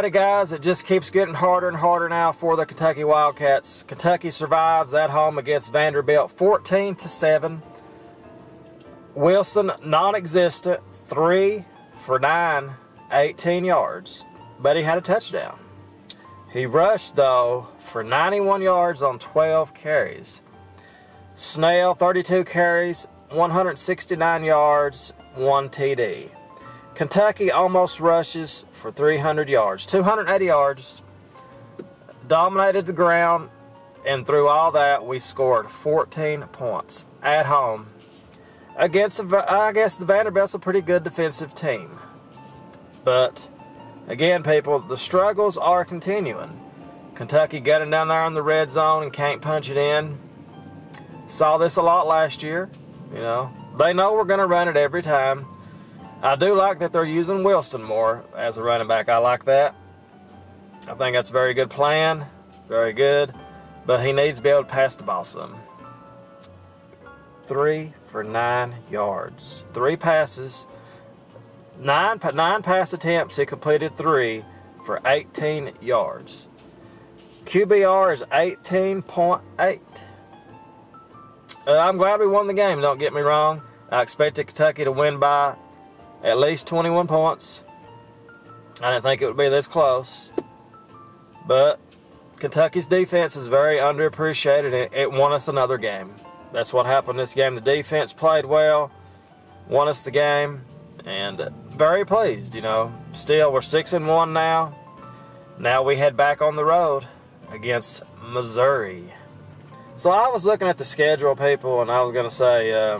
Alrighty guys, it just keeps getting harder and harder now for the Kentucky Wildcats. Kentucky survives at home against Vanderbilt 14-7. Wilson non-existent, 3 for 9, 18 yards, but he had a touchdown. He rushed though for 91 yards on 12 carries. Snell 32 carries, 169 yards, 1 TD. Kentucky almost rushes for 300 yards, 280 yards, dominated the ground, and through all that, we scored 14 points at home against, I guess, the Vanderbilt's a pretty good defensive team. But, again, people, the struggles are continuing. Kentucky getting down there in the red zone and can't punch it in. Saw this a lot last year, you know. They know we're going to run it every time. I do like that they're using Wilson more as a running back. I like that. I think that's a very good plan. Very good. But he needs to be able to pass the ball some. 3 for 9 yards. 3 passes. 9 pass attempts. He completed 3 for 18 yards. QBR is 18.8. I'm glad we won the game, don't get me wrong. I expected Kentucky to win by at least 21 points. I didn't think it would be this close. But Kentucky's defense is very underappreciated. It won us another game. That's what happened this game. The defense played well, won us the game, and very pleased, you know. Still, we're 6-1 now. Now we head back on the road against Missouri. So I was looking at the schedule, people, and I was going to say,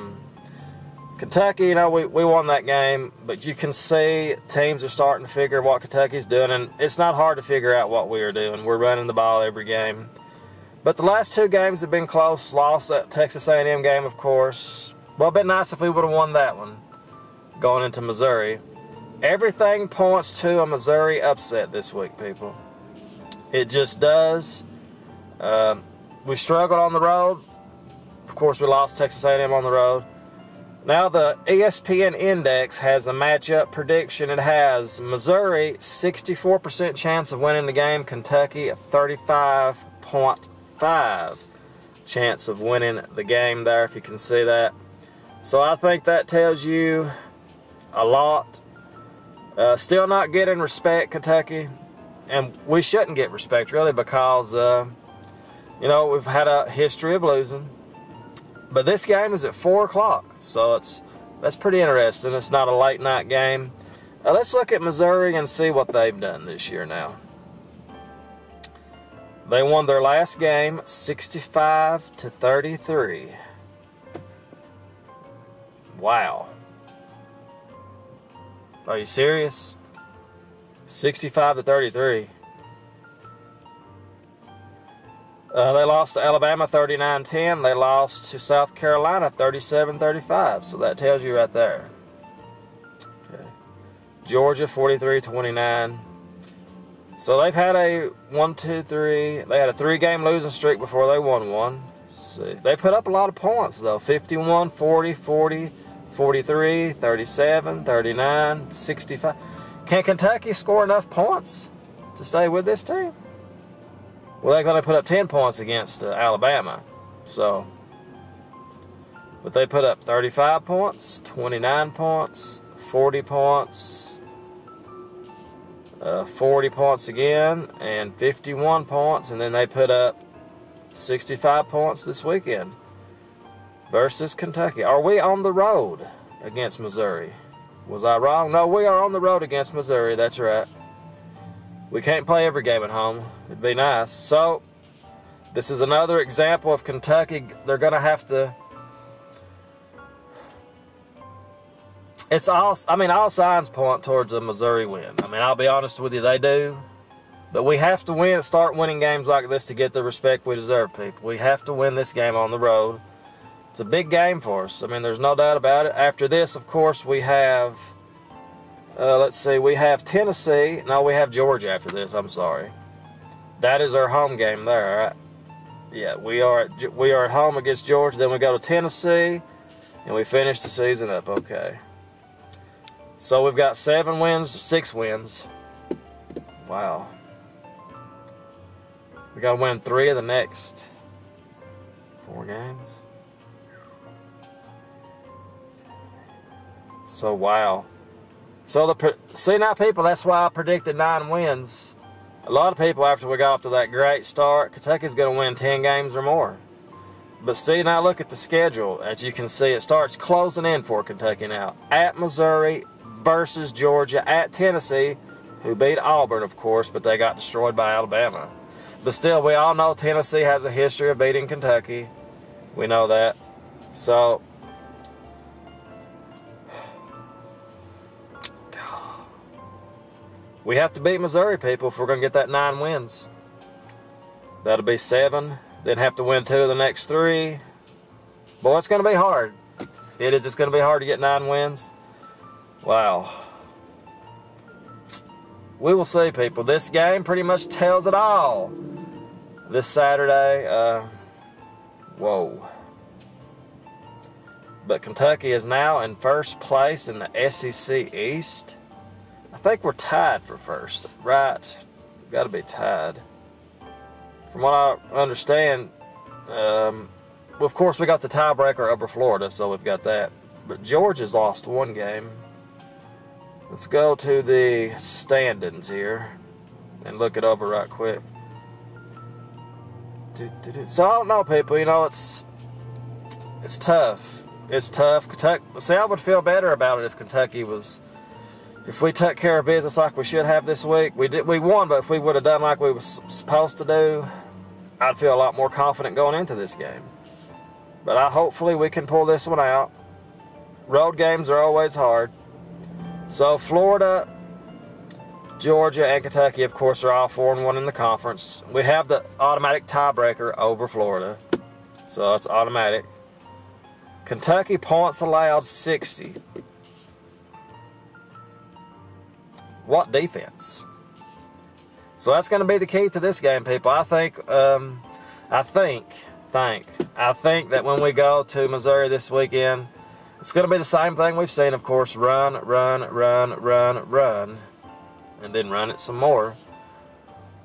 Kentucky, you know, we won that game, but you can see teams are starting to figure what Kentucky's doing, and it's not hard to figure out what we are doing. We're running the ball every game. But the last 2 games have been close. Lost that Texas A&M game, of course. Well, it'd been nice if we would have won that one going into Missouri. Everything points to a Missouri upset this week, people. It just does. We struggled on the road. Of course, we lost Texas A&M on the road. Now the ESPN Index has a matchup prediction. It has Missouri 64% chance of winning the game. Kentucky a 35.5 chance of winning the game there, if you can see that. So I think that tells you a lot. Still not getting respect, Kentucky. And we shouldn't get respect, really, because, you know, we've had a history of losing. But this game is at 4 o'clock, so that's pretty interesting. It's not a late night game. Let's look at Missouri and see what they've done this year now. They won their last game 65-33. Wow. Are you serious? 65-33. They lost to Alabama 39-10. They lost to South Carolina 37-35. So that tells you right there. Okay. Georgia 43-29. So they've had a 1-2-3. They had a 3-game losing streak before they won one. Let's see. They put up a lot of points though. 51, 40, 40, 43, 37, 39, 65. Can Kentucky score enough points to stay with this team? Well, they're going to put up 10 points against Alabama. So, but they put up 35 points, 29 points, 40 points, 40 points again, and 51 points. And then they put up 65 points this weekend versus Kentucky. Are we on the road against Missouri? Was I wrong? No, we are on the road against Missouri. That's right. We can't play every game at home. It'd be nice. So, this is another example of Kentucky. They're going to have to... It's all... I mean, all signs point towards a Missouri win. I mean, I'll be honest with you, they do. But we have to win, start winning games like this to get the respect we deserve, people. We have to win this game on the road. It's a big game for us. I mean, there's no doubt about it. After this, of course, we have... let's see, we have Tennessee. No, we have Georgia after this, I'm sorry. That is our home game there, all right? Yeah, we are at home against Georgia. Then we go to Tennessee, and we finish the season up, okay. So we've got 6 wins. Wow. We got to win 3 of the next 4 games. So, wow. So, see now, people, that's why I predicted 9 wins. A lot of people, after we got off to that great start, Kentucky's going to win 10 games or more. But see, now look at the schedule. As you can see, it starts closing in for Kentucky now. At Missouri versus Georgia, at Tennessee, who beat Auburn, of course, but they got destroyed by Alabama. But still, we all know Tennessee has a history of beating Kentucky. We know that. So, we have to beat Missouri, people, if we're going to get that 9 wins. That'll be 7. Then have to win 2 of the next 3. Boy, it's going to be hard. It is. It's going to be hard to get 9 wins. Wow. We will see, people. This game pretty much tells it all. This Saturday, whoa. But Kentucky is now in first place in the SEC East. I think we're tied for first, right? Got to be tied. From what I understand, of course we got the tiebreaker over Florida, so we've got that. But Georgia's lost 1 game. Let's go to the standings here and look it over right quick. So I don't know, people. You know, it's tough. It's tough. Kentucky. See, I would feel better about it if Kentucky was. If we took care of business like we should have this week. We won, but if we would have done like we were supposed to do, I'd feel a lot more confident going into this game. But hopefully we can pull this one out. Road games are always hard. So Florida, Georgia, and Kentucky, of course, are all 4-1 in the conference. We have the automatic tiebreaker over Florida, so it's automatic. Kentucky points allowed 60. What defense? So that's going to be the key to this game, people. I think that when we go to Missouri this weekend, it's going to be the same thing we've seen, of course. Run, and then run it some more.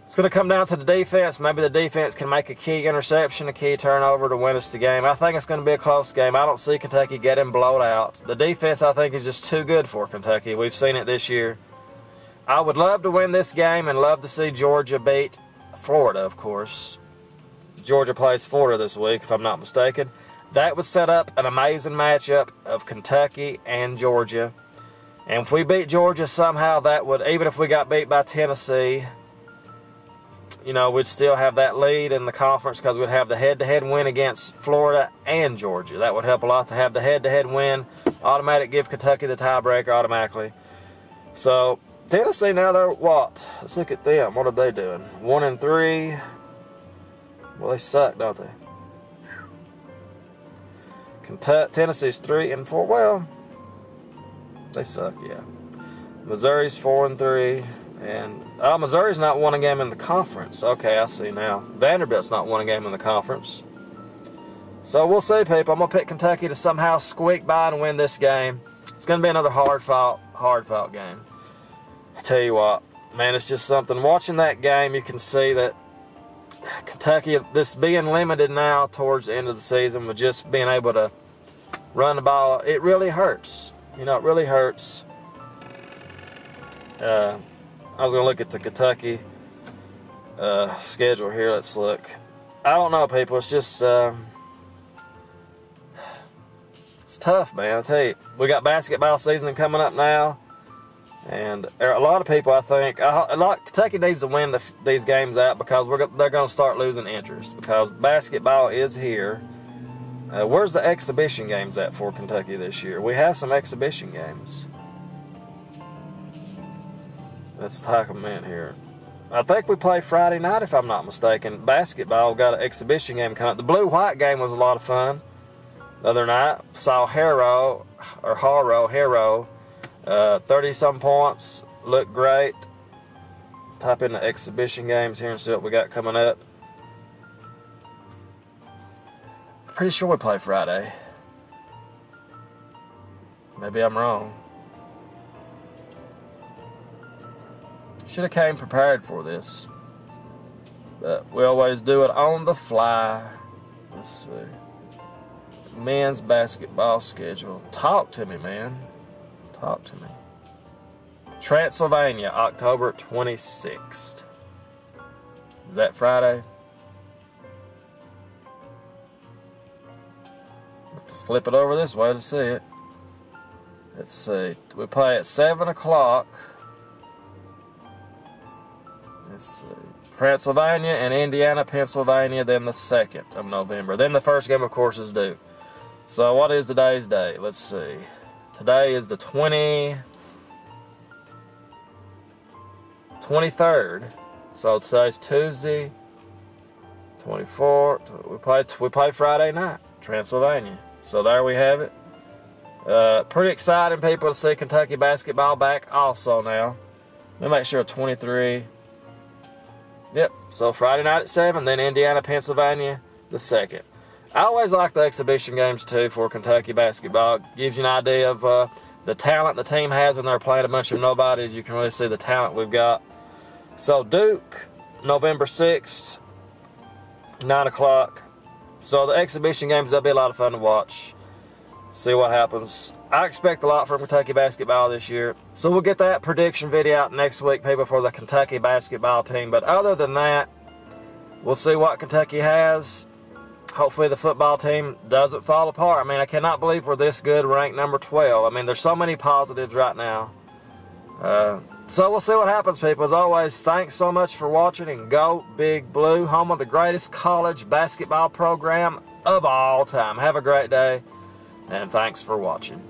It's going to come down to the defense. Maybe the defense can make a key interception, a key turnover to win us the game. I think it's going to be a close game. I don't see Kentucky getting blown out. The defense, I think, is just too good for Kentucky. We've seen it this year. I would love to win this game and love to see Georgia beat Florida, of course. Georgia plays Florida this week, if I'm not mistaken. That would set up an amazing matchup of Kentucky and Georgia. And if we beat Georgia somehow, that would, even if we got beat by Tennessee, you know, we'd still have that lead in the conference because we'd have the head-to-head win against Florida and Georgia. That would help a lot to have the head-to-head win. Automatic give Kentucky the tiebreaker automatically. So, Tennessee now, they're what? Let's look at them. What are they doing? 1-3. Well, they suck, don't they? Tennessee's 3-4. Well, they suck, yeah. Missouri's 4-3. And Missouri's not won a game in the conference. Okay, I see now. Vanderbilt's not won a game in the conference. So we'll see, people. I'm going to pick Kentucky to somehow squeak by and win this game. It's going to be another hard-fought game. I tell you what, man, it's just something. Watching that game, you can see that Kentucky, this being limited now towards the end of the season with just being able to run the ball, it really hurts. You know, it really hurts. I was going to look at the Kentucky schedule here. Let's look. I don't know, people. It's just, it's tough, man. I tell you, we got basketball season coming up now. And a lot of people, I think, Kentucky needs to win these games out because they're going to start losing interest because basketball is here. Where's the exhibition games at for Kentucky this year? We have some exhibition games. Let's type them in here. I think we play Friday night, if I'm not mistaken. Basketball got an exhibition game coming. The blue-white game was a lot of fun the other night. Saw Harrow, 30-some points, looked great. Type in the exhibition games here and see what we got coming up. Pretty sure we play Friday. Maybe I'm wrong. Should have came prepared for this. But we always do it on the fly. Let's see. Men's basketball schedule. Talk to me, man. Talk to me. Transylvania, October 26th. Is that Friday? Have to flip it over this way to see it. Let's see. We play at 7 o'clock. Let's see. Pennsylvania and Indiana, Pennsylvania, then the 2nd of November. Then the first game, of course, is due. So what is today's date? Let's see. Today is the 23rd. So today's Tuesday, 24th. We play Friday night, Transylvania. So there we have it. Pretty exciting, people, to see Kentucky basketball back also now. Let me make sure 23. Yep, so Friday night at 7, then Indiana, Pennsylvania, the 2nd. I always like the exhibition games, too, for Kentucky basketball. It gives you an idea of the talent the team has when they're playing a bunch of nobodies. You can really see the talent we've got. So Duke, November 6th, 9 o'clock. So the exhibition games, that'll be a lot of fun to watch. See what happens. I expect a lot from Kentucky basketball this year. So we'll get that prediction video out next week, people, for the Kentucky basketball team. But other than that, we'll see what Kentucky has. Hopefully the football team doesn't fall apart. I mean, I cannot believe we're this good, ranked number 12. I mean, there's so many positives right now. So we'll see what happens, people. As always, thanks so much for watching. And go Big Blue, home of the greatest college basketball program of all time. Have a great day, and thanks for watching.